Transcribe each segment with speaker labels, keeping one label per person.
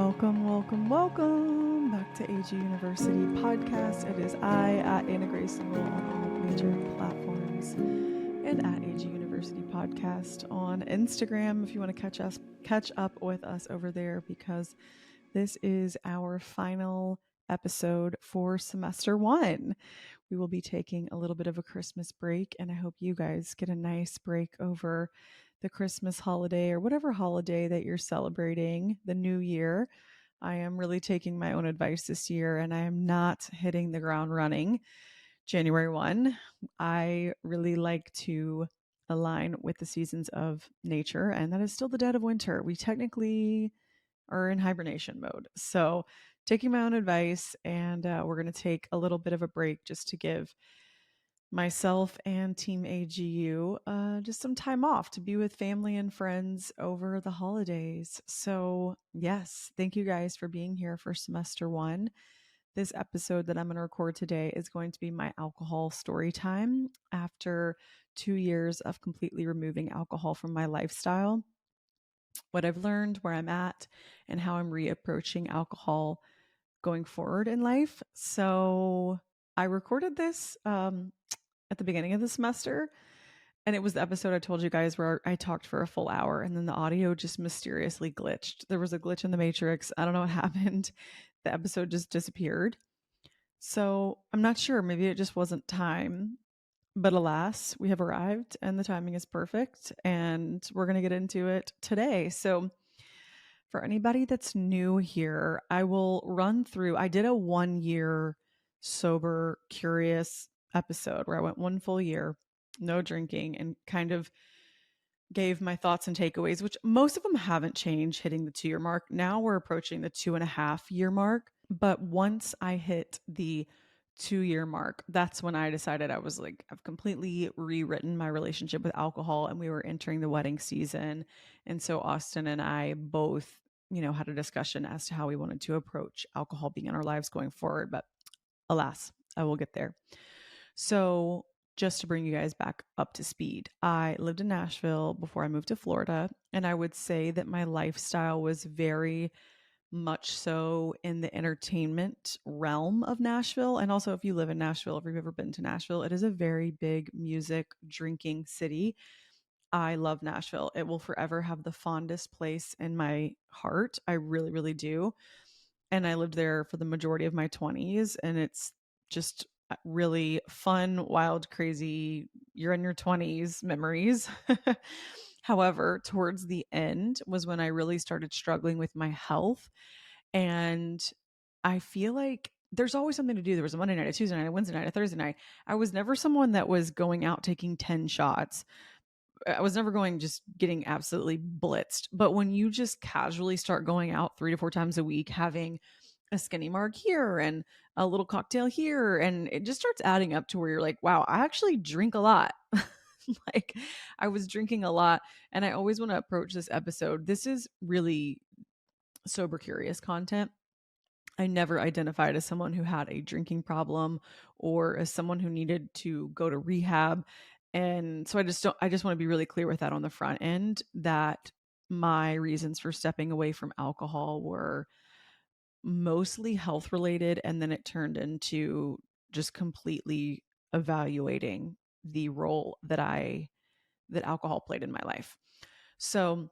Speaker 1: Welcome back to AG University Podcast. It is I at Anna Grace Noel on all major platforms and at AG University Podcast on Instagram if you want to catch up with us over there, because this is our final episode for semester 1. We will be taking a little bit of a Christmas break, and I hope you guys get a nice break over the Christmas holiday or whatever holiday that you're celebrating, the new year. I am really taking my own advice this year, and I am not hitting the ground running January 1. I really like to align with the seasons of nature, and that is still the dead of winter. We technically are in hibernation mode. So, taking my own advice, and we're going to take a little bit of a break just to give myself and Team AGU just some time off to be with family and friends over the holidays. So, yes, thank you guys for being here for semester 1. This episode that I'm going to record today is going to be my alcohol story time after 2 years of completely removing alcohol from my lifestyle. What I've learned, where I'm at, and how I'm reapproaching alcohol going forward in life. So I recorded this at the beginning of the semester, and it was the episode I told you guys where I talked for a full hour and then the audio just mysteriously glitched. There was a glitch in the matrix. I don't know what happened. The episode just disappeared. So I'm not sure. Maybe it just wasn't time. But alas, we have arrived and the timing is perfect, and we're going to get into it today. So for anybody that's new here, I will run through. I did a 1 year sober, curious episode where I went 1 full year, no drinking, and kind of gave my thoughts and takeaways, which most of them haven't changed, hitting the 2 year mark. Now we're approaching the 2.5 year mark. But once I hit the 2 year mark, that's when I decided I was like, I've completely rewritten my relationship with alcohol, and we were entering the wedding season. And so Austin and I both, had a discussion as to how we wanted to approach alcohol being in our lives going forward. But alas, I will get there. So just to bring you guys back up to speed, I lived in Nashville before I moved to Florida, and I would say that my lifestyle was very much so in the entertainment realm of Nashville. And also, if you live in Nashville, if you've ever been to Nashville, it is a very big music drinking city. I love Nashville. It will forever have the fondest place in my heart. I really, really do. And I lived there for the majority of my 20s, and it's just really fun, wild, crazy, you're in your 20s memories. However, towards the end was when I really started struggling with my health. And I feel like there's always something to do. There was a Monday night, a Tuesday night, a Wednesday night, a Thursday night. I was never someone that was going out taking 10 shots. I was never going just getting absolutely blitzed. But when you just casually start going out 3 to 4 times a week, having a skinny marg here and a little cocktail here, and it just starts adding up to where you're like, wow, I actually drink a lot. Like, I was drinking a lot. And I always want to approach this episode. This is really sober curious content. I never identified as someone who had a drinking problem or as someone who needed to go to rehab. And so I just want to be really clear with that on the front end, that my reasons for stepping away from alcohol were mostly health related. And then it turned into just completely evaluating the role that alcohol played in my life. So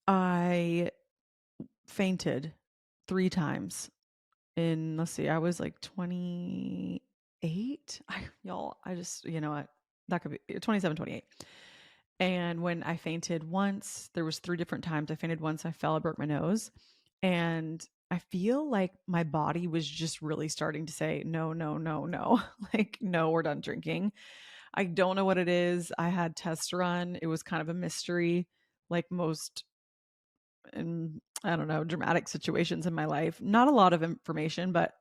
Speaker 1: I fainted 3 times in, let's see, I was like 28. I just, that could be 27, 28. And when I fainted once, there was 3 different times. I fainted once, I fell, I broke my nose. And I feel like my body was just really starting to say, no, no, no, no. Like, no, we're done drinking. I don't know what it is. I had tests run. It was kind of a mystery, like most, in, I don't know, dramatic situations in my life. Not a lot of information, but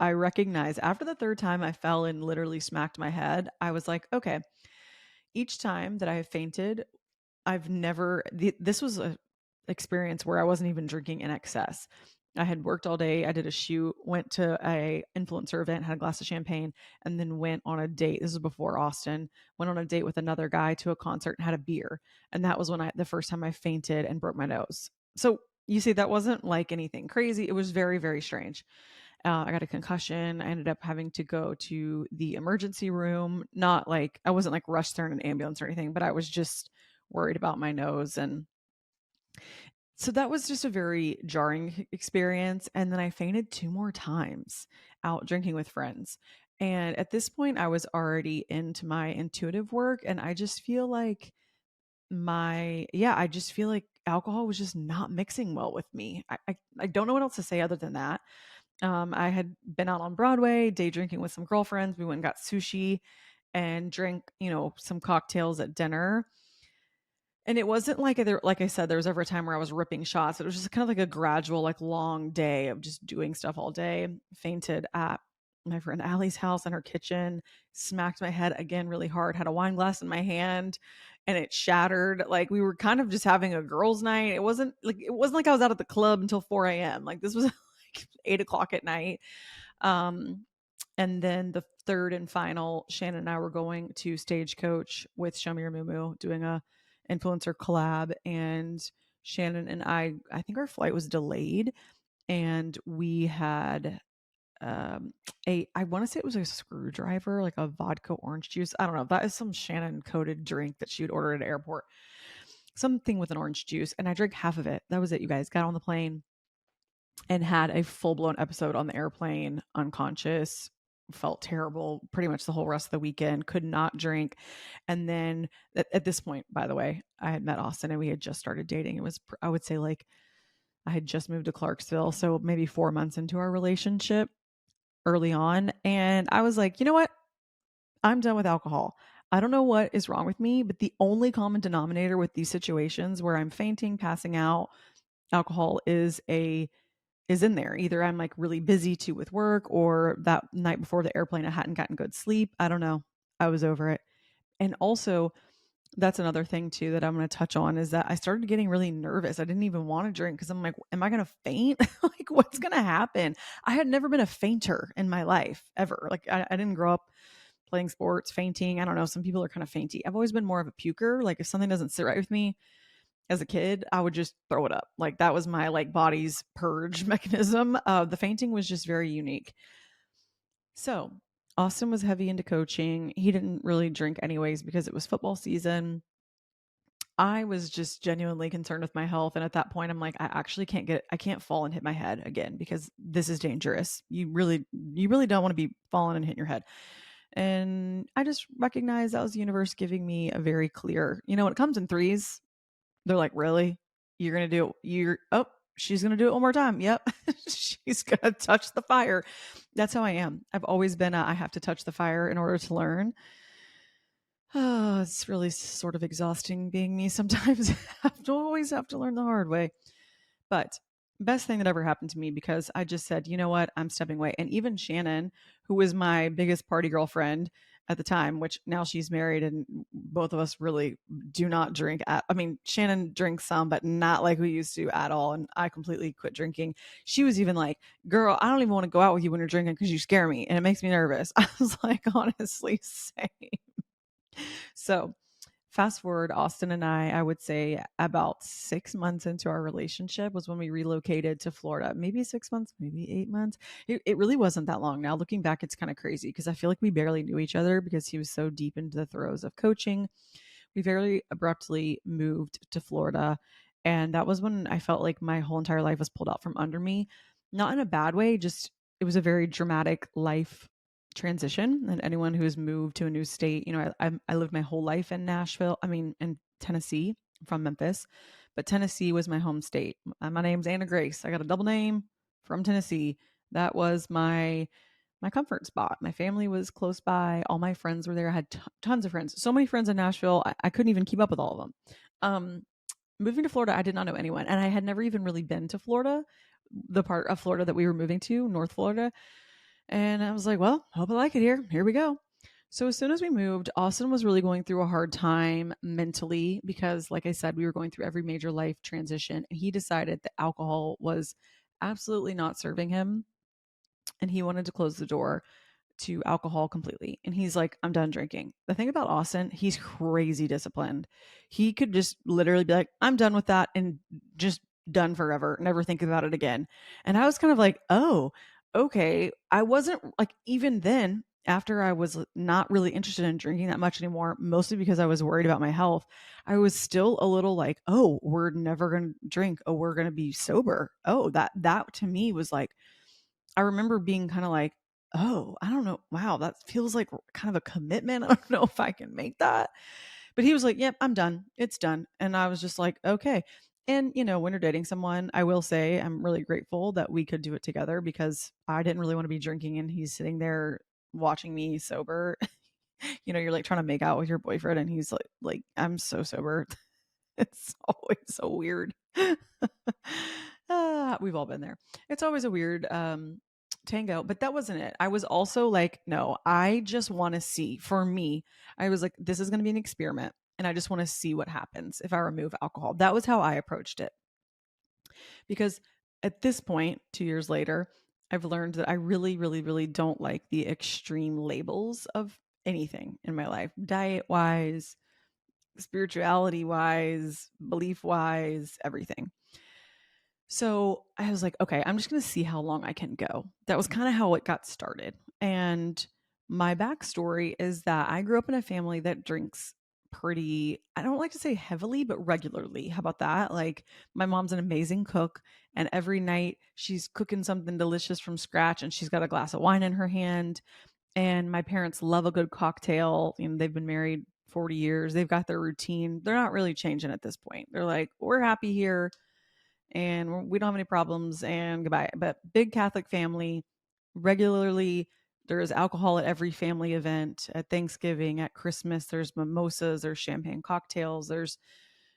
Speaker 1: I recognize after the 3rd time I fell and literally smacked my head, I was like, okay, each time that I have fainted, this was a experience where I wasn't even drinking in excess. I had worked all day. I did a shoot, went to a influencer event, had a glass of champagne, and then went on a date. This was before Austin. Went on a date with another guy to a concert and had a beer. And that was when the first time I fainted and broke my nose. So You see, that wasn't like anything crazy. It was very, very strange. I got a concussion. I ended up having to go to the emergency room. Not like I wasn't like rushed there in an ambulance or anything, but I was just worried about my nose. And so that was just a very jarring experience. And then I fainted 2 more times out drinking with friends. And at this point, I was already into my intuitive work. And I just feel like I just feel like alcohol was just not mixing well with me. I don't know what else to say other than that. I had been out on Broadway, day drinking with some girlfriends. We went and got sushi and drank, some cocktails at dinner. And it wasn't like like I said, there was ever a time where I was ripping shots. It was just kind of like a gradual, like long day of just doing stuff all day. Fainted at my friend Allie's house in her kitchen, smacked my head again really hard, had a wine glass in my hand and it shattered. Like we were kind of just having a girls' night. It wasn't like I was out at the club until 4 a.m. Like this was like 8 o'clock at night. Um, and then the third and final, Shannon and I were going to Stagecoach with Show Me Your Moo doing a influencer collab. And Shannon and I think our flight was delayed, and we had I want to say it was a screwdriver, like a vodka orange juice. I don't know. That is some Shannon coded drink that she would order at an airport. Something with an orange juice, and I drank half of it. That was it, you guys. Got on the plane and had a full-blown episode on the airplane, unconscious, felt terrible pretty much the whole rest of the weekend, could not drink. And then at this point, by the way, I had met Austin and we had just started dating. It was, I would say, like I had just moved to Clarksville, so maybe 4 months into our relationship early on. And I was like, you know what? I'm done with alcohol. I don't know what is wrong with me, but the only common denominator with these situations where I'm fainting, passing out, alcohol is in there. Either I'm like really busy too with work, or that night before the airplane I hadn't gotten good sleep. I don't know. I was over it. And also, that's another thing too that I'm going to touch on, is that I started getting really nervous. I didn't even want to drink because I'm like, am I going to faint? Like, what's going to happen? I had never been a fainter in my life ever. Like, I didn't grow up playing sports, fainting. I don't know. Some people are kind of fainty. I've always been more of a puker. Like, if something doesn't sit right with me as a kid, I would just throw it up. Like, that was my like body's purge mechanism. The fainting was just very unique. So Austin was heavy into coaching. He didn't really drink anyways because it was football season. I was just genuinely concerned with my health. And at that point, I'm like, I can't fall and hit my head again because this is dangerous. You really don't want to be falling and hitting your head. And I just recognized that was the universe giving me a very clear, when it comes in threes, they're like, really? You're going to do it? She's going to do it one more time. Yep. She's going to touch the fire. That's how I am. I've always been I have to touch the fire in order to learn. Oh, it's really sort of exhausting being me sometimes. I always have to learn the hard way. But best thing that ever happened to me, because I just said, you know what, I'm stepping away. And even Shannon, who was my biggest party girlfriend at the time, which now she's married and both of us really do not drink Shannon drinks some, but not like we used to at all. And I completely quit drinking. She was even like, girl, I don't even want to go out with you when you're drinking because you scare me and it makes me nervous. I was like, honestly, same. So fast forward, Austin and I would say about 6 months into our relationship was when we relocated to Florida. Maybe 6 months, maybe 8 months. It really wasn't that long. Now looking back, it's kind of crazy because I feel like we barely knew each other because he was so deep into the throes of coaching. We very abruptly moved to Florida. And that was when I felt like my whole entire life was pulled out from under me. Not in a bad way, just it was a very dramatic life transition. And anyone who has moved to a new state, I lived my whole life in in Tennessee. I'm from Memphis, but Tennessee was my home state. My name's Anna Grace. I got a double name from Tennessee. That was my comfort spot. My family was close by. All my friends were there. I had tons of friends. So many friends in Nashville. I couldn't even keep up with all of them. Moving to Florida, I did not know anyone. And I had never even really been to Florida, the part of Florida that we were moving to, North Florida. And I was like, well, hope I like it here. Here we go. So as soon as we moved, Austin was really going through a hard time mentally because, like I said, we were going through every major life transition. And he decided that alcohol was absolutely not serving him. And he wanted to close the door to alcohol completely. And he's like, I'm done drinking. The thing about Austin, he's crazy disciplined. He could just literally be like, I'm done with that and just done forever, never think about it again. And I was kind of like, oh, okay. I wasn't like, even then, after I was not really interested in drinking that much anymore, mostly because I was worried about my health, I was still a little like, oh, we're never going to drink. Oh, we're going to be sober. Oh, that to me was like, I remember being kind of like, oh, I don't know. Wow, that feels like kind of a commitment. I don't know if I can make that. But he was like, "Yep, I'm done. It's done." And I was just like, "Okay." And when you're dating someone, I will say I'm really grateful that we could do it together because I didn't really want to be drinking and he's sitting there watching me sober. You're like trying to make out with your boyfriend and he's like I'm so sober. It's always so weird. We've all been there. It's always a weird tango, but that wasn't it. I was also like, no, I just want to see. For me, I was like, this is going to be an experiment, and I just want to see what happens if I remove alcohol. That was how I approached it. Because at this point, 2 years later, I've learned that I really, really, really don't like the extreme labels of anything in my life, diet wise, spirituality wise, belief wise, everything. So I was like, okay, I'm just going to see how long I can go. That was kind of how it got started. And my backstory is that I grew up in a family that drinks pretty, I don't like to say heavily, but regularly. How about that? Like, my mom's an amazing cook, and every night she's cooking something delicious from scratch, and she's got a glass of wine in her hand. And my parents love a good cocktail. They've been married 40 years. They've got their routine. They're not really changing at this point. They're like, we're happy here and we don't have any problems and goodbye. But big Catholic family, regularly there is alcohol at every family event, at Thanksgiving, at Christmas, there's mimosas, there's champagne cocktails, there's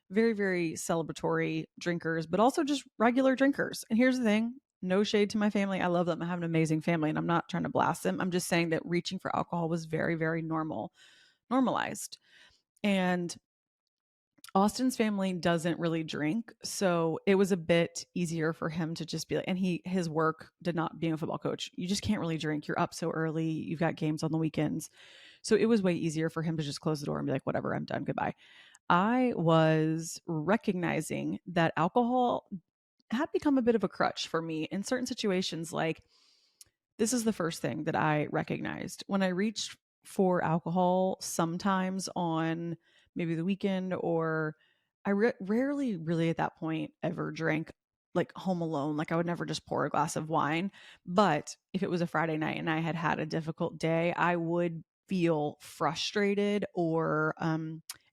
Speaker 1: very, very celebratory drinkers, but also just regular drinkers. And here's the thing, no shade to my family. I love them. I have an amazing family and I'm not trying to blast them. I'm just saying that reaching for alcohol was very, very normalized. And Austin's family doesn't really drink, so it was a bit easier for him to just be like, and his work did not, being a football coach, you just can't really drink. You're up so early, you've got games on the weekends. So it was way easier for him to just close the door and be like, whatever, I'm done, goodbye. I was recognizing that alcohol had become a bit of a crutch for me in certain situations. Like, this is the first thing that I recognized when I reached for alcohol, sometimes on maybe the weekend, or rarely really at that point ever drank like home alone. Like, I would never just pour a glass of wine. But if it was a Friday night and I had had a difficult day, I would feel frustrated or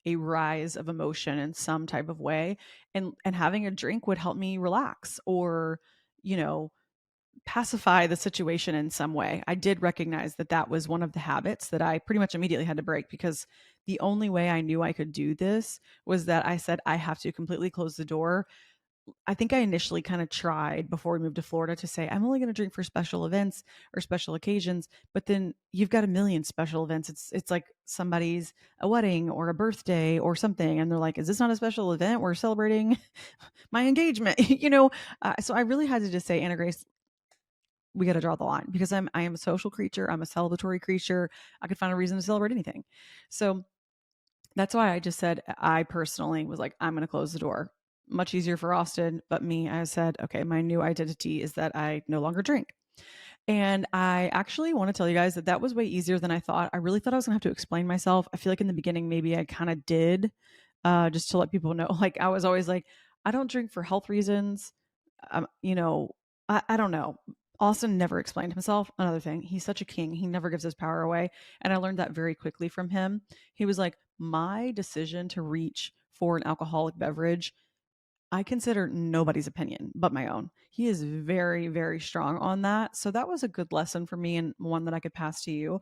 Speaker 1: a rise of emotion in some type of way. And having a drink would help me relax or, you know, pacify the situation in some way. I did recognize that that was one of the habits that I pretty much immediately had to break, because the only way I knew I could do this was that I said, I have to completely close the door. I think I initially kind of tried before we moved to Florida to say, I'm only going to drink for special events or special occasions. But then you've got a million special events. It's like somebody's a wedding or a birthday or something. And they're like, is this not a special event? We're celebrating my engagement, So I really had to just say, Anna Grace, we got to draw the line, because I am a social creature. I'm a celebratory creature. I could find a reason to celebrate anything. So that's why I just said, I personally was like, I'm going to close the door. Much easier for Austin, but me, I said, okay, my new identity is that I no longer drink. And I actually want to tell you guys that that was way easier than I thought. I really thought I was gonna have to explain myself. I feel like in the beginning, maybe I kind of did, just to let people know. Like, I was always like, I don't drink for health reasons. Um, you know, I don't know. Austin never explained himself. Another thing, he's such a king. He never gives his power away. And I learned that very quickly from him. He was like, my decision to reach for an alcoholic beverage, I consider nobody's opinion but my own. He is very, very strong on that. So that was a good lesson for me, and one that I could pass to you.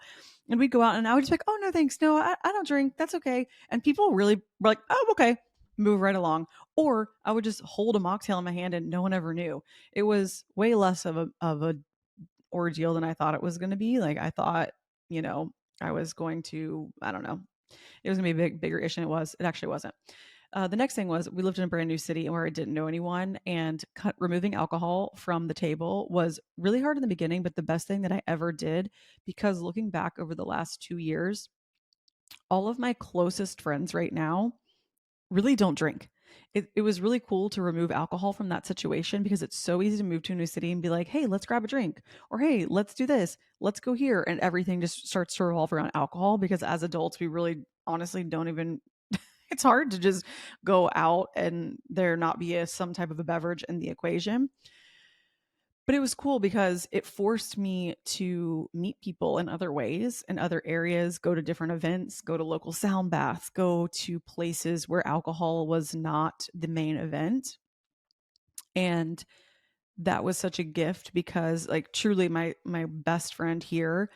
Speaker 1: And we'd go out and I would just be like, oh, no, thanks. No, I don't drink. That's okay. And people really were like, oh, okay, move right along. Or I would just hold a mocktail in my hand and no one ever knew. It was way less of a ordeal than I thought it was going to be. Like, I thought, you know, I was going to, I don't know, it was going to be a bigger issue than it was. It actually wasn't. The next thing was, we lived in a brand new city where I didn't know anyone, and removing alcohol from the table was really hard in the beginning, but the best thing that I ever did, because looking back over the last 2 years, all of my closest friends right now really don't drink. it was really cool to remove alcohol from that situation because it's so easy to move to a new city and be like, hey, let's grab a drink, or hey, let's do this, let's go here. And everything just starts to revolve around alcohol because as adults, we really honestly don't even, it's hard to just go out and there not be some type of a beverage in the equation. But it was cool because it forced me to meet people in other ways, in other areas, go to different events, go to local sound baths, go to places where alcohol was not the main event. And that was such a gift because like truly my best friend here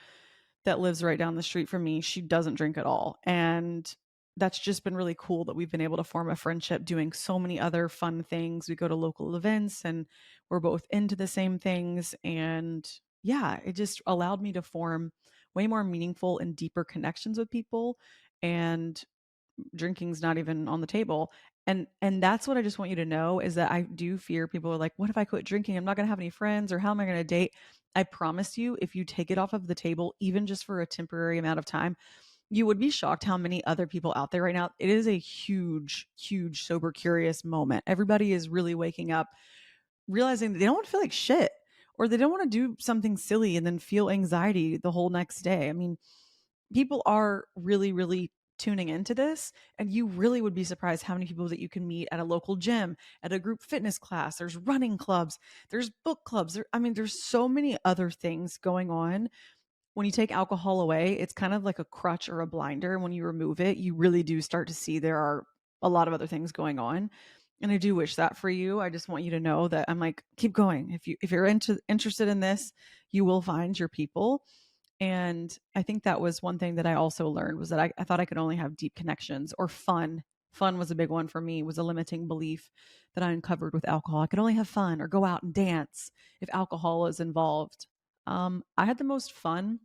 Speaker 1: that lives right down the street from me, she doesn't drink at all. And that's just been really cool that we've been able to form a friendship doing so many other fun things. We go to local events and we're both into the same things. And yeah, it just allowed me to form way more meaningful and deeper connections with people. And drinking's not even on the table. And that's what I just want you to know is that I do fear people are like, what if I quit drinking? I'm not going to have any friends, or how am I going to date? I promise you, if you take it off of the table, even just for a temporary amount of time, you would be shocked how many other people out there right now. It is a huge, huge sober curious moment. Everybody is really waking up, realizing that they don't want to feel like shit, or they don't want to do something silly and then feel anxiety the whole next day. I mean, people are really, really tuning into this, and you really would be surprised how many people that you can meet at a local gym, at a group fitness class. There's running clubs, there's book clubs. I mean, there's so many other things going on. When you take alcohol away, it's kind of like a crutch or a blinder. When you remove it, you really do start to see there are a lot of other things going on. And I do wish that for you. I just want you to know that I'm like, keep going. If you're interested in this, you will find your people. And I think that was one thing that I also learned was that I thought I could only have deep connections or fun. Fun was a big one for me, was a limiting belief that I uncovered with alcohol. I could only have fun or go out and dance if alcohol was involved. I had the most fun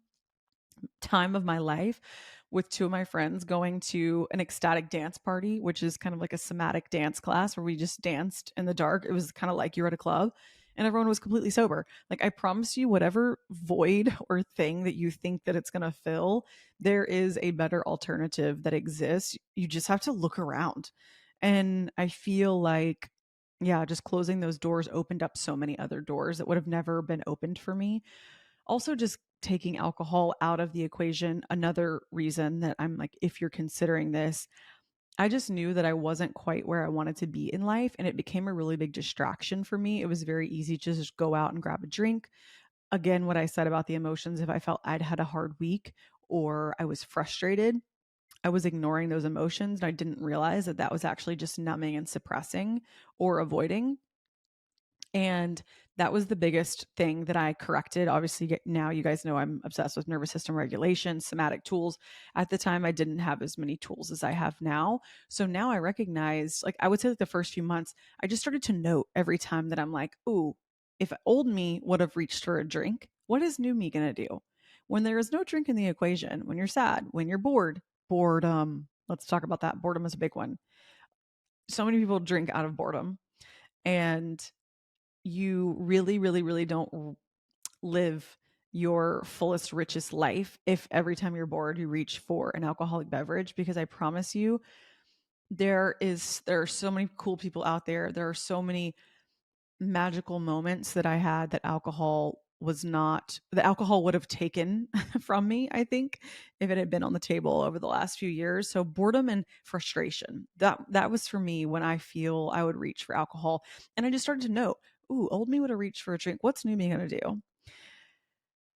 Speaker 1: time of my life with two of my friends going to an ecstatic dance party, which is kind of like a somatic dance class where we just danced in the dark. It was kind of like you're at a club and everyone was completely sober. Like I promise you, whatever void or thing that you think that it's going to fill, there is a better alternative that exists. You just have to look around. And I feel like, yeah, just closing those doors opened up so many other doors that would have never been opened for me. Also, just taking alcohol out of the equation, another reason that I'm like, if you're considering this, I just knew that I wasn't quite where I wanted to be in life. And it became a really big distraction for me. It was very easy to just go out and grab a drink. Again, what I said about the emotions, if I felt I'd had a hard week or I was frustrated, I was ignoring those emotions. And I didn't realize that that was actually just numbing and suppressing or avoiding. And that was the biggest thing that I corrected. Obviously, now you guys know I'm obsessed with nervous system regulation, somatic tools. At the time, I didn't have as many tools as I have now. So now I recognize, like, I would say like the first few months, I just started to note every time that I'm like, ooh, if old me would have reached for a drink, what is new me going to do? When there is no drink in the equation, when you're sad, when you're bored, boredom, let's talk about that. Boredom is a big one. So many people drink out of boredom. And you really, really, really don't live your fullest, richest life if every time you're bored, you reach for an alcoholic beverage. Because I promise you, there are so many cool people out there. There are so many magical moments that I had that alcohol would have taken from me, I think, if it had been on the table over the last few years. So boredom and frustration. That was for me when I feel I would reach for alcohol. And I just started to note, ooh, old me would have reached for a drink. What's new me gonna do?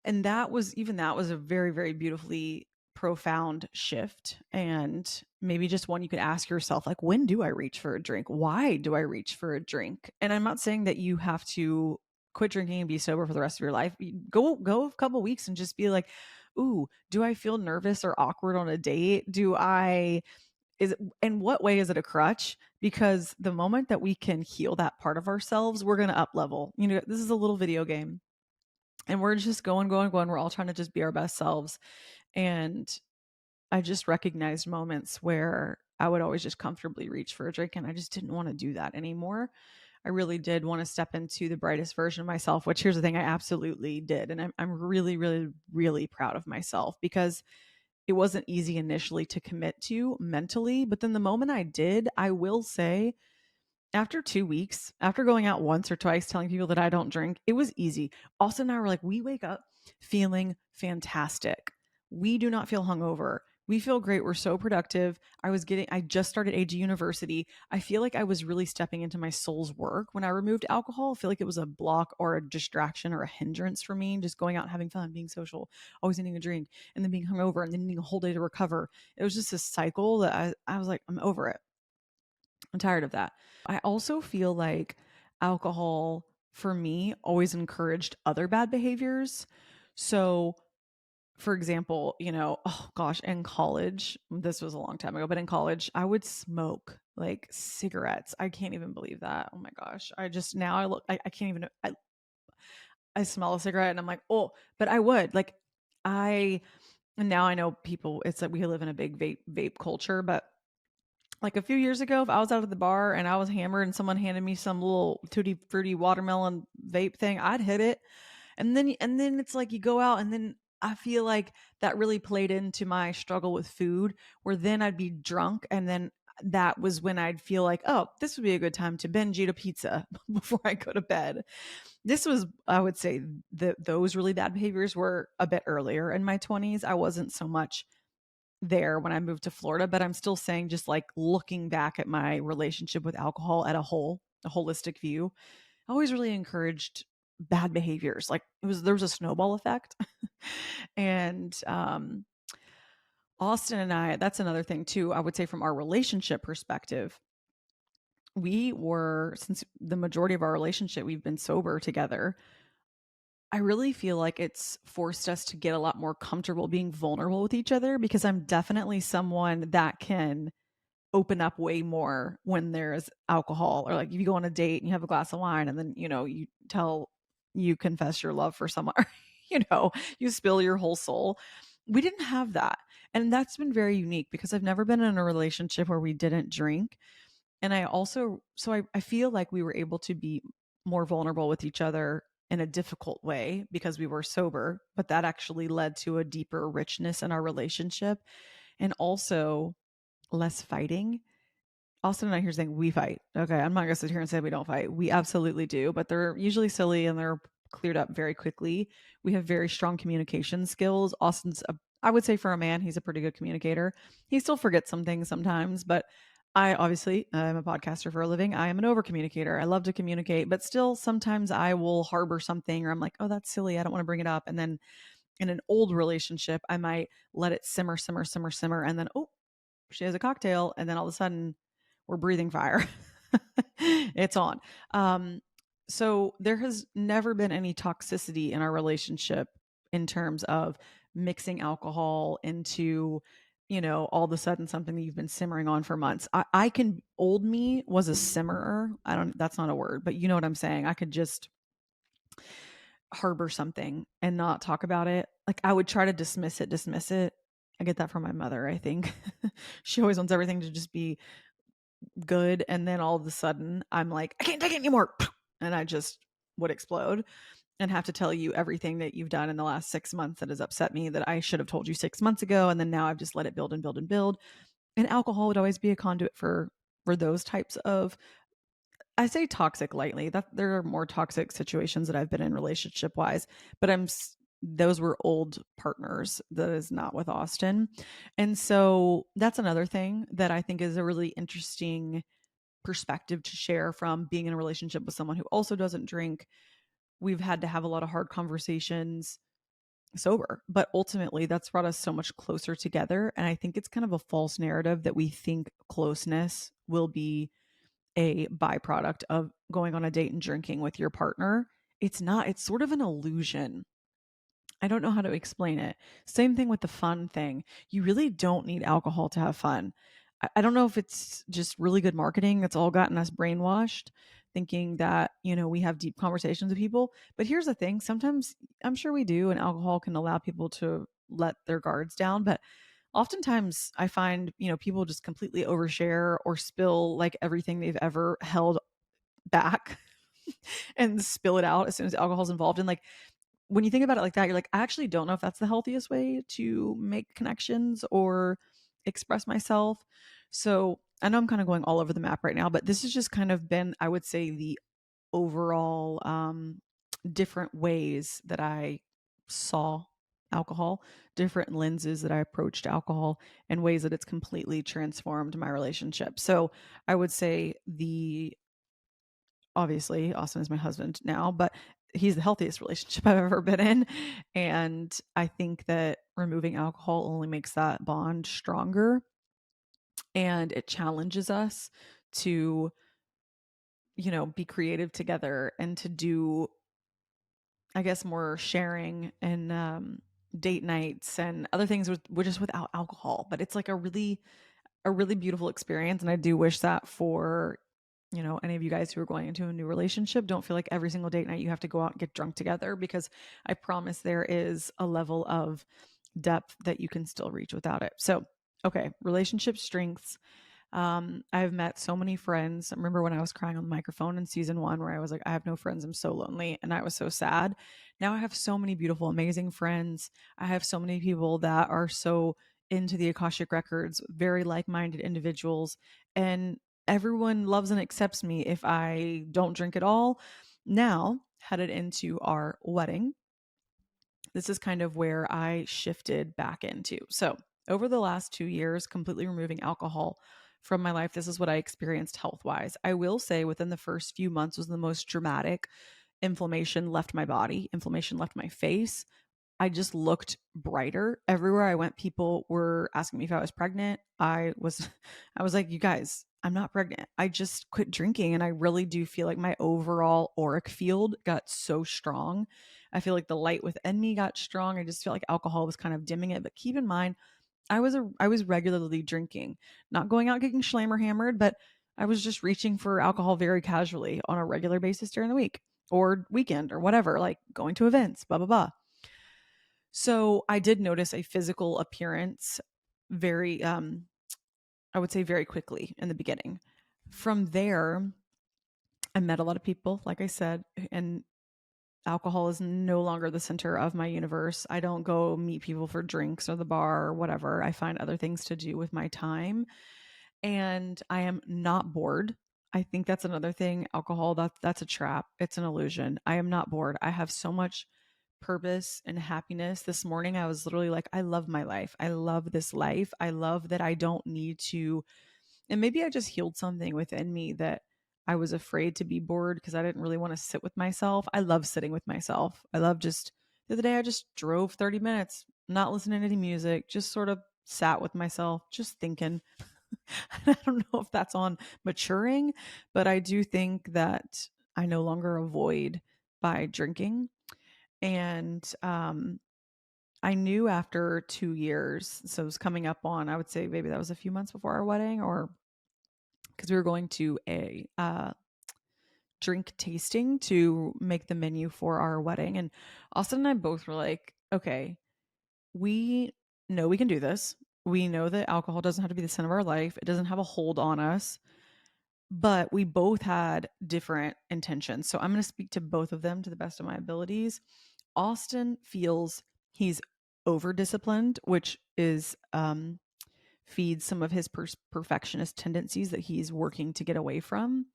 Speaker 1: And that was a very, very beautifully profound shift, and maybe just one you could ask yourself, like, when do I reach for a drink? Why do I reach for a drink? And I'm not saying that you have to quit drinking and be sober for the rest of your life. Go a couple weeks and just be like, ooh, do I feel nervous or awkward on a date? Do I is it, in what way is it a crutch? Because the moment that we can heal that part of ourselves, we're going to up level. This is a little video game, and we're just going, going, going. We're all trying to just be our best selves. And I just recognized moments where I would always just comfortably reach for a drink, and I just didn't want to do that anymore. I really did want to step into the brightest version of myself, which, here's the thing, I absolutely did. And I'm really, really, really proud of myself, because it wasn't easy initially to commit to mentally. But then the moment I did, I will say after 2 weeks, after going out once or twice telling people that I don't drink, it was easy. Austin and I were like, we wake up feeling fantastic. We do not feel hungover. We feel great. We're so productive. I just started AG University. I feel like I was really stepping into my soul's work when I removed alcohol. I feel like it was a block or a distraction or a hindrance for me, just going out and having fun, being social, always needing a drink, and then being hungover and then needing a whole day to recover. It was just a cycle that I was like, I'm over it. I'm tired of that. I also feel like alcohol for me always encouraged other bad behaviors. So, for example, oh gosh, in college, this was a long time ago, but in college, I would smoke like cigarettes. I can't even believe that. Oh my gosh. I just now I look I can't even I smell a cigarette and I'm like, "Oh, but I would." Like I and now I know people it's like we live in a big vape culture, but like a few years ago, if I was out at the bar and I was hammered and someone handed me some little tutti fruity watermelon vape thing, I'd hit it. And then it's like you go out and then I feel like that really played into my struggle with food where then I'd be drunk and then that was when I'd feel like, oh, this would be a good time to binge eat a pizza before I go to bed. This was, I would say, those really bad behaviors were a bit earlier in my 20s. I wasn't so much there when I moved to Florida, but I'm still saying just like looking back at my relationship with alcohol at a holistic view, I always really encouraged bad behaviors. Like there was a snowball effect. And Austin and I, that's another thing too, I would say from our relationship perspective, we were since the majority of our relationship we've been sober together. I really feel like it's forced us to get a lot more comfortable being vulnerable with each other because I'm definitely someone that can open up way more when there's alcohol or like if you go on a date and you have a glass of wine and then you confess your love for someone you spill your whole soul. We didn't have that, and that's been very unique because I've never been in a relationship where we didn't drink. And I also so I feel like we were able to be more vulnerable with each other in a difficult way because we were sober, but that actually led to a deeper richness in our relationship and also less fighting. Austin and I here saying we fight. Okay, I'm not gonna sit here and say we don't fight. We absolutely do, but they're usually silly and they're cleared up very quickly. We have very strong communication skills. I would say for a man, he's a pretty good communicator. He still forgets some things sometimes, but I'm a podcaster for a living. I am an over communicator. I love to communicate, but still sometimes I will harbor something or I'm like, oh, that's silly. I don't want to bring it up. And then in an old relationship, I might let it simmer, simmer, simmer, simmer, and then oh, she has a cocktail, and then all of a sudden we're breathing fire. It's on. Um, so there has never been any toxicity in our relationship in terms of mixing alcohol into, all of a sudden something that you've been simmering on for months. Old me was a simmerer. That's not a word, but you know what I'm saying. I could just harbor something and not talk about it. Like I would try to dismiss it. I get that from my mother, I think. She always wants everything to just be good. And then all of a sudden, I'm like, I can't take it anymore. And I just would explode and have to tell you everything that you've done in the last 6 months that has upset me that I should have told you 6 months ago. And then now I've just let it build and build and build. And alcohol would always be a conduit for those types of, I say toxic lightly. That there are more toxic situations that I've been in relationship wise, but those were old partners. That is not with Austin. And so that's another thing that I think is a really interesting perspective to share from being in a relationship with someone who also doesn't drink. We've had to have a lot of hard conversations sober, but ultimately that's brought us so much closer together. And I think it's kind of a false narrative that we think closeness will be a byproduct of going on a date and drinking with your partner. It's not, it's sort of an illusion. I don't know how to explain it. Same thing with the fun thing. You really don't need alcohol to have fun. I don't know if it's just really good marketing that's all gotten us brainwashed, thinking that, we have deep conversations with people. But here's the thing, sometimes I'm sure we do, and alcohol can allow people to let their guards down. But oftentimes I find, people just completely overshare or spill like everything they've ever held back and spill it out as soon as alcohol's involved. And like, when you think about it like that, you're like, I actually don't know if that's the healthiest way to make connections or express myself. So I know I'm kind of going all over the map right now, but this has just kind of been, I would say, the overall different ways that I saw alcohol, different lenses that I approached alcohol, and ways that it's completely transformed my relationship. So I would say obviously Austin is my husband now, but he's the healthiest relationship I've ever been in. And I think that removing alcohol only makes that bond stronger, and it challenges us to, be creative together and to do, I guess, more sharing and date nights and other things with just without alcohol. But it's like a really beautiful experience. And I do wish that for, any of you guys who are going into a new relationship, don't feel like every single date night you have to go out and get drunk together, because I promise there is a level of depth that you can still reach without it. So, okay, relationship strengths. I've met so many friends. I remember when I was crying on the microphone in season 1, where I was like, I have no friends, I'm so lonely, and I was so sad. Now I have so many beautiful, amazing friends. I have so many people that are so into the Akashic Records, very like-minded individuals, and everyone loves and accepts me if I don't drink at all. Now, headed into our wedding, this is kind of where I shifted back into. So, over the last 2 years, completely removing alcohol from my life, this is what I experienced health wise. I will say within the first few months was the most dramatic. Inflammation left my body, inflammation left my face. I just looked brighter. Everywhere I went, people were asking me if I was pregnant. I was I was like, "You guys, I'm not pregnant. I just quit drinking." And I really do feel like my overall auric field got so strong. I feel like the light within me got strong. I just feel like alcohol was kind of dimming it. But keep in mind, I was regularly drinking, not going out getting schlammer hammered, but I was just reaching for alcohol very casually on a regular basis during the week or weekend or whatever, like going to events, blah blah blah. So I did notice a physical appearance very, I would say very quickly in the beginning. From there, I met a lot of people, like I said, and alcohol is no longer the center of my universe. I don't go meet people for drinks or the bar or whatever. I find other things to do with my time, and I am not bored. I think that's another thing. Alcohol, that's a trap. It's an illusion. I am not bored. I have so much purpose and happiness. This morning I was literally like, I love my life. I love this life. I love that I don't need to, and maybe I just healed something within me that I was afraid to be bored because I didn't really want to sit with myself. I love sitting with myself. I love just the other day I just drove 30 minutes, not listening to any music, just sort of sat with myself, just thinking. I don't know if that's on maturing, but I do think that I no longer avoid by drinking. And I knew after 2 years, so it was coming up on, I would say maybe that was a few months before our wedding, or because we were going to a drink tasting to make the menu for our wedding. And Austin and I both were like, okay, we know we can do this. We know that alcohol doesn't have to be the center of our life, it doesn't have a hold on us, but we both had different intentions. So I'm going to speak to both of them to the best of my abilities. Austin feels he's over disciplined, which is feeds some of his perfectionist tendencies that he's working to get away from.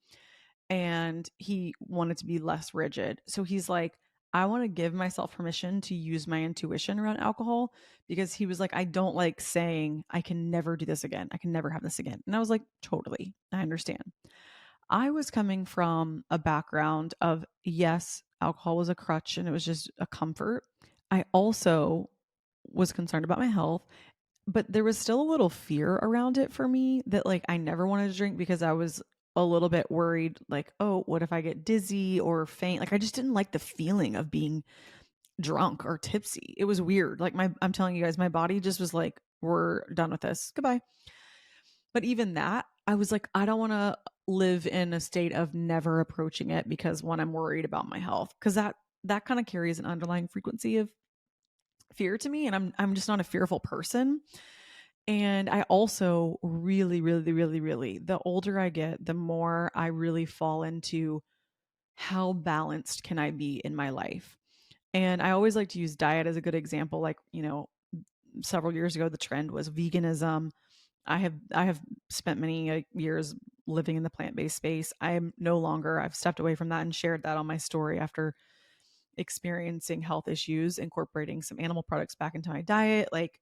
Speaker 1: And he wanted to be less rigid. So he's like, I want to give myself permission to use my intuition around alcohol, because he was like, I don't like saying I can never do this again. I can never have this again. And I was like, totally, I understand. I was coming from a background of, yes, alcohol was a crutch and it was just a comfort. I also was concerned about my health, but there was still a little fear around it for me, that like I never wanted to drink because I was a little bit worried, like, oh, what if I get dizzy or faint? Like I just didn't like the feeling of being drunk or tipsy. It was weird. Like I'm telling you guys, my body just was like, we're done with this. Goodbye. But even that, I was like, I don't want to live in a state of never approaching it, because one, I'm worried about my health, because that kind of carries an underlying frequency of fear to me, and I'm just not a fearful person. And I also really, really, really, really, the older I get, the more I really fall into how balanced can I be in my life. And I always like to use diet as a good example. Like, several years ago, the trend was veganism. I have spent many years living in the plant-based space. I am no longer. I've stepped away from that and shared that on my story after experiencing health issues, incorporating some animal products back into my diet. Like,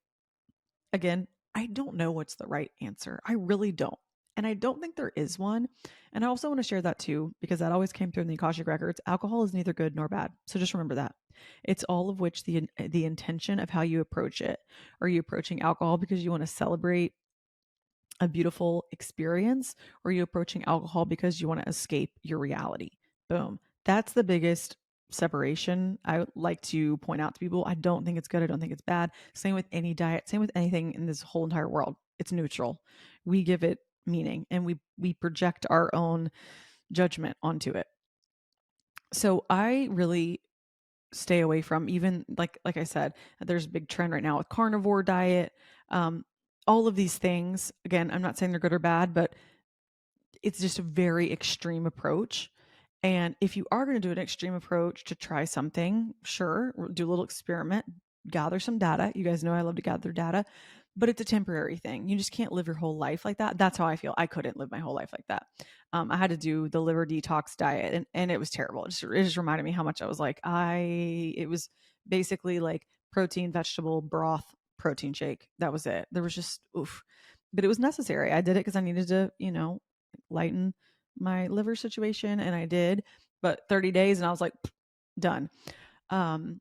Speaker 1: again, I don't know what's the right answer. I really don't. And I don't think there is one. And I also want to share that too, because that always came through in the Akashic records. Alcohol is neither good nor bad. So just remember that. It's all of which the intention of how you approach it. Are you approaching alcohol because you want to celebrate a beautiful experience, or are you approaching alcohol because you want to escape your reality? Boom. That's the biggest separation I would like to point out to people. I don't think it's good. I don't think it's bad. Same with any diet, same with anything in this whole entire world. It's neutral. We give it meaning and we project our own judgment onto it. So I really stay away from, even like I said, there's a big trend right now with carnivore diet. Um, all of these things, again, I'm not saying they're good or bad, but it's just a very extreme approach. And if you are going to do an extreme approach to try something, sure, do a little experiment, gather some data. You guys know I love to gather data, but it's a temporary thing. You just can't live your whole life like that. That's how I feel. I couldn't live my whole life like that. I had to do the liver detox diet, and it was terrible. It just reminded me how much I was like, it was basically like protein, vegetable, broth, protein shake. That was it. There was just, oof. But it was necessary. I did it because I needed to, lighten my liver situation, and I did. But 30 days and I was like, done. Um,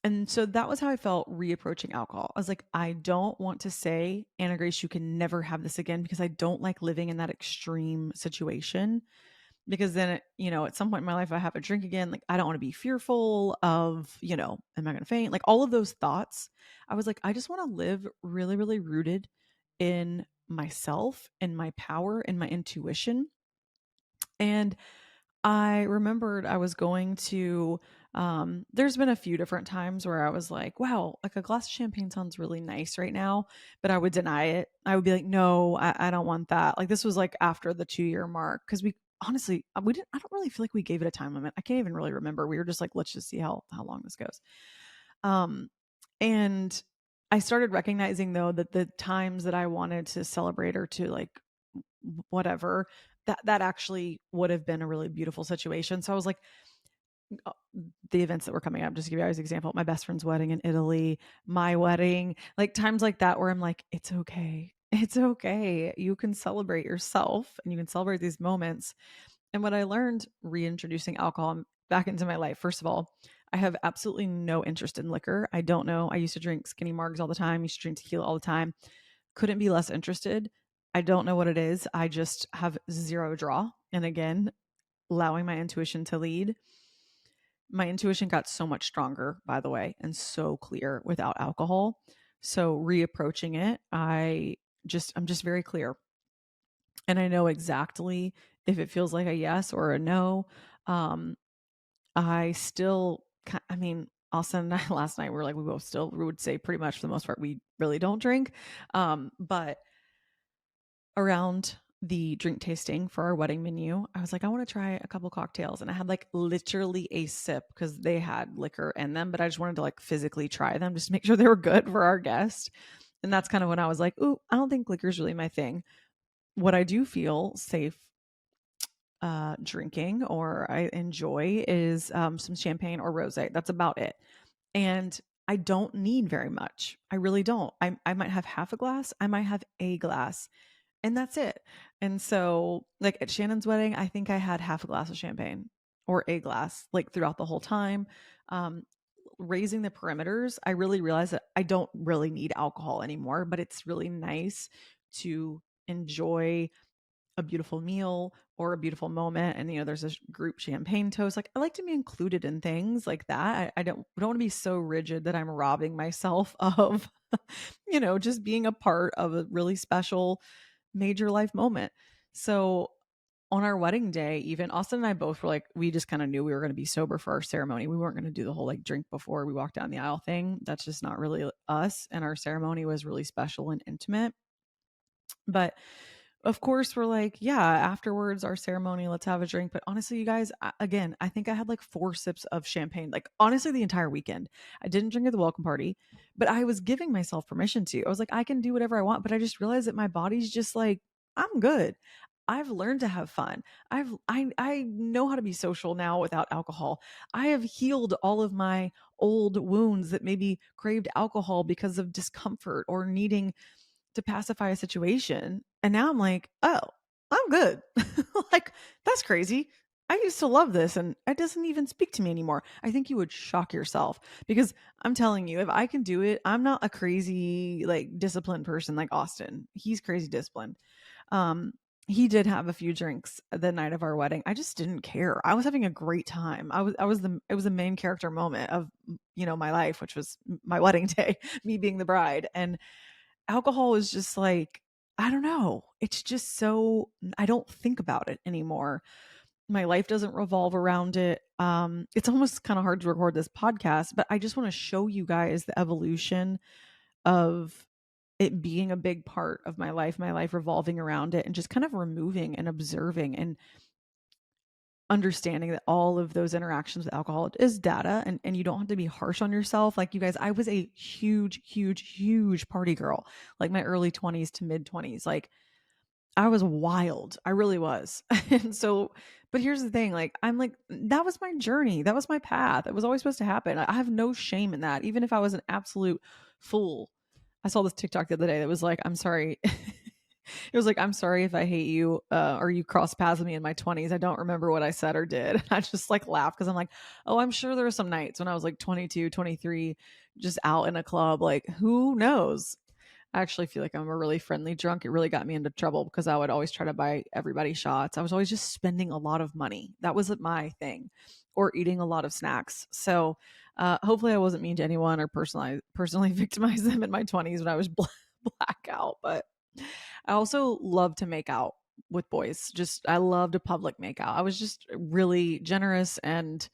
Speaker 1: and so that was how I felt reapproaching alcohol. I was like, I don't want to say, Anna Grace, you can never have this again, because I don't like living in that extreme situation. Because then, at some point in my life, I have a drink again. Like, I don't want to be fearful of, am I going to faint? Like, all of those thoughts. I was like, I just want to live really, really rooted in myself and my power and my intuition. And I remembered I was going to, there's been a few different times where I was like, wow, like a glass of champagne sounds really nice right now, but I would deny it. I would be like, no, I don't want that. Like, this was like after the 2-year mark. Cause we honestly, I don't really feel like we gave it a time limit. I can't even really remember. We were just like, let's just see how long this goes. Um, and I started recognizing though that the times that I wanted to celebrate or to like whatever, that actually would have been a really beautiful situation. So I was like, uh, the events that were coming up, just to give you guys an example, my best friend's wedding in Italy, my wedding, like times like that where I'm like, it's okay. It's okay. You can celebrate yourself and you can celebrate these moments. And what I learned reintroducing alcohol back into my life, first of all, I have absolutely no interest in liquor. I don't know. I used to drink skinny margs all the time, used to drink tequila all the time. Couldn't be less interested. I don't know what it is. I just have zero draw. And again, allowing my intuition to lead. My intuition got so much stronger, by the way, and so clear without alcohol. So reapproaching it, I'm just very clear. And I know exactly if it feels like a yes or a no. Um, I still, I mean, Austin and I last night were like, we would say pretty much for the most part, we really don't drink. But around the drink tasting for our wedding menu, I was like, I want to try a couple cocktails. And I had like literally a sip because they had liquor in them, but I just wanted to like physically try them just to make sure they were good for our guest. And that's kind of when I was like, ooh, I don't think liquor is really my thing. What I do feel safe drinking or I enjoy is some champagne or rosé. That's about it. And I don't need very much. I really don't. I might have half a glass. I might have a glass, and that's it. And so, like at Shannon's wedding, I think I had half a glass of champagne or a glass, like throughout the whole time. Um, Raising the perimeters, I really realized that I don't really need alcohol anymore, but it's really nice to enjoy a beautiful meal or a beautiful moment. And there's a group champagne toast. Like, I like to be included in things like that. I don't want to be so rigid that I'm robbing myself of just being a part of a really special major life moment. So on our wedding day, even Austin and I both were like, we just kind of knew we were going to be sober for our ceremony. We weren't going to do the whole like drink before we walked down the aisle thing. That's just not really us. And our ceremony was really special and intimate. But of course, we're like, yeah, afterwards, our ceremony, let's have a drink. But honestly, you guys, again, I think I had like 4 sips of champagne, like honestly, the entire weekend. I didn't drink at the welcome party, but I was giving myself permission to. I was like, I can do whatever I want. But I just realized that my body's just like, I'm good. I've learned to have fun. I know how to be social now without alcohol. I have healed all of my old wounds that maybe craved alcohol because of discomfort or needing to pacify a situation. And now I'm like, oh, I'm good. Like, that's crazy. I used to love this and it doesn't even speak to me anymore. I think you would shock yourself because I'm telling you, if I can do it, I'm not a crazy, like, disciplined person like Austin. He's crazy disciplined. Um, he did have a few drinks the night of our wedding. I just didn't care. I was having a great time. I was the it was the main character moment of my life, which was my wedding day, me being the bride. And alcohol is just like, I don't know. It's just so I don't think about it anymore. My life doesn't revolve around it. It's almost kind of hard to record this podcast, but I just want to show you guys the evolution of it being a big part of my life revolving around it, and just kind of removing and observing and understanding that all of those interactions with alcohol is data, and you don't have to be harsh on yourself. Like, you guys, I was a huge, huge, huge party girl, like my early 20s to mid 20s. Like, I was wild. I really was. And so, but here's the thing, like, I'm like, that was my journey. That was my path. It was always supposed to happen. I have no shame in that, even if I was an absolute fool. I saw this TikTok the other day that was like, I'm sorry. It was like, I'm sorry if I hate you, or you cross paths with me in my 20s. I don't remember what I said or did. I just like laughed because I'm like, oh, I'm sure there were some nights when I was like 22, 23, just out in a club. Like, who knows? I actually feel like I'm a really friendly drunk. It really got me into trouble because I would always try to buy everybody shots. I was always just spending a lot of money. That was my thing, or eating a lot of snacks. So hopefully I wasn't mean to anyone or personally victimize them in my 20s when I was blackout. But I also love to make out with boys. Just I loved a public make out. I was just really generous and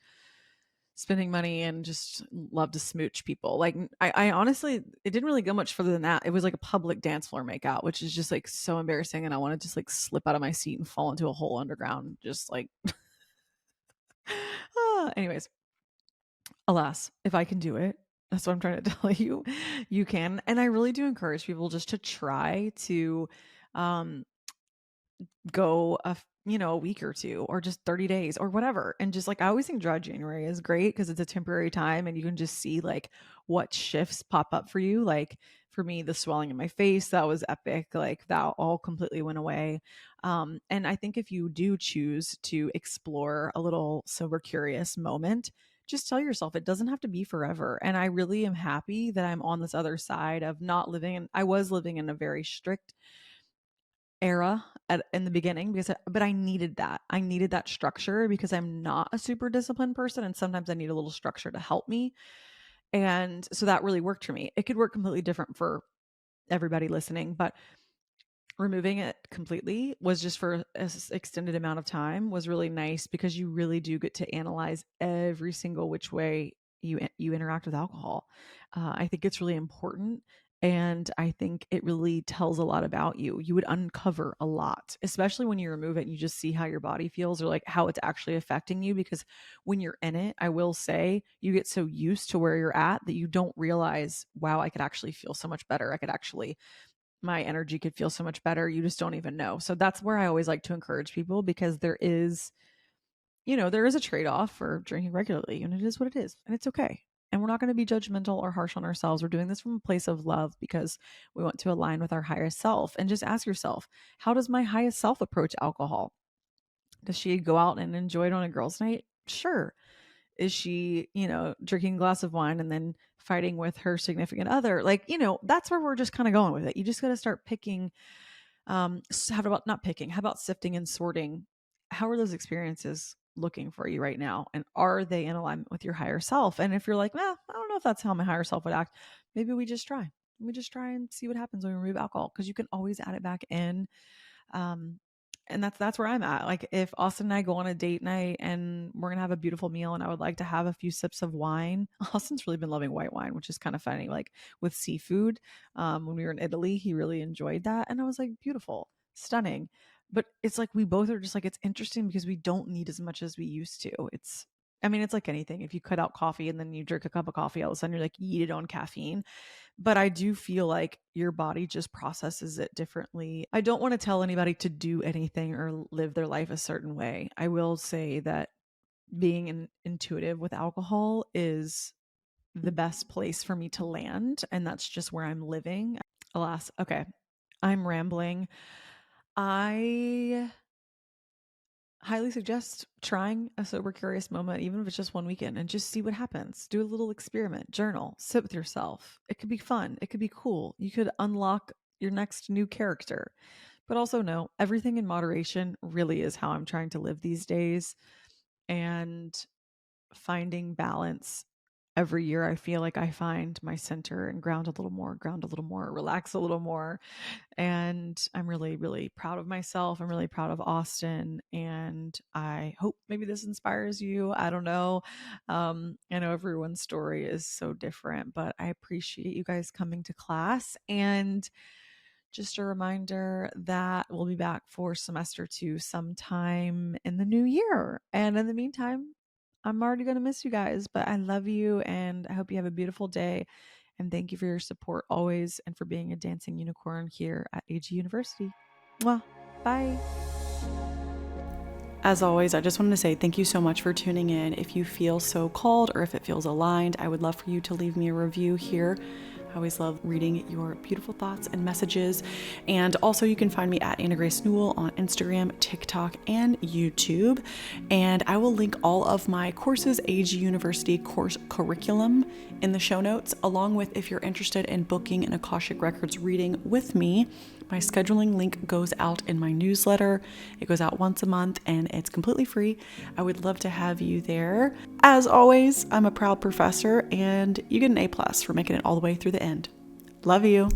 Speaker 1: spending money and just love to smooch people. Like, I honestly, it didn't really go much further than that. It was like a public dance floor makeout, which is just like so embarrassing. And I want to just like slip out of my seat and fall into a hole underground. Just like, anyways, alas, if I can do it, that's what I'm trying to tell you. You can. And I really do encourage people just to try to, um, go a week or two, or just 30 days or whatever. And just like, I always think dry January is great because it's a temporary time and you can just see like what shifts pop up for you. Like, for me, the swelling in my face, that was epic. Like, that all completely went away. And I think if you do choose to explore a little sober curious moment, just tell yourself it doesn't have to be forever. And I really am happy that I'm on this other side of not living in, I was living in a very strict era in the beginning, but I needed that. I needed that structure because I'm not a super disciplined person, and sometimes I need a little structure to help me. And so that really worked for me. It could work completely different for everybody listening, but removing it completely was just for an extended amount of time was really nice because you really do get to analyze every single which way you interact with alcohol. I think it's really important, and I think it really tells a lot about you. You would uncover a lot, especially when you remove it and you just see how your body feels, or like how it's actually affecting you. Because when you're in it, I will say, you get so used to where you're at that you don't realize, wow, I could actually feel so much better. I could actually My energy could feel so much better. You just don't even know. So that's where I always like to encourage people, because there is a trade-off for drinking regularly, and it is what it is, and it's okay. And we're not going to be judgmental or harsh on ourselves. We're doing this from a place of love because we want to align with our highest self. And just ask yourself, how does my highest self approach alcohol? Does she go out and enjoy it on a girls' night? Sure. Is she, drinking a glass of wine and then fighting with her significant other? Like, that's where we're just kind of going with it. You just got to start picking. How about not picking? How about sifting and sorting? How are those experiences looking for you right now? And are they in alignment with your higher self? And if you're like, well, I don't know if that's how my higher self would act, maybe we just try. We just try and see what happens when we remove alcohol, because you can always add it back in. Um, and that's where I'm at. Like, if Austin and I go on a date night and we're gonna have a beautiful meal, and I would like to have a few sips of wine. Austin's really been loving white wine, which is kind of funny. Like, with seafood, when we were in Italy, he really enjoyed that, and I was like, beautiful. stunning. But it's like we both are just like, it's interesting because we don't need as much as we used to. It's like anything. If you cut out coffee and then you drink a cup of coffee, all of a sudden you're like, you eat it on caffeine. But I do feel like your body just processes it differently. I don't want to tell anybody to do anything or live their life a certain way. I will say that being intuitive with alcohol is the best place for me to land, and that's just where I'm living. Alas, okay, I'm rambling. I highly suggest trying a sober curious moment, even if it's just one weekend, and just see what happens. Do a little experiment, journal, sit with yourself. It could be fun, it could be cool. You could unlock your next new character. But also know everything in moderation really is how I'm trying to live these days. And finding balance every year, I feel like I find my center and ground a little more, relax a little more. And I'm really, really proud of myself. I'm really proud of Austin. And I hope maybe this inspires you. I don't know. I know everyone's story is so different, but I appreciate you guys coming to class. And just a reminder that we'll be back for semester 2 sometime in the new year. And in the meantime, I'm already going to miss you guys, but I love you and I hope you have a beautiful day. And thank you for your support always and for being a dancing unicorn here at AG University. Mwah. Bye. As always, I just wanted to say thank you so much for tuning in. If you feel so called or if it feels aligned, I would love for you to leave me a review here. I always love reading your beautiful thoughts and messages. And also you can find me at Anna Grace Newell on Instagram, TikTok, and YouTube. And I will link all of my courses, AG University course curriculum in the show notes, along with if you're interested in booking an Akashic Records reading with me. My scheduling link goes out in my newsletter. It goes out once a month and it's completely free. I would love to have you there. As always, I'm a proud professor and you get an A+ for making it all the way through the end. Love you.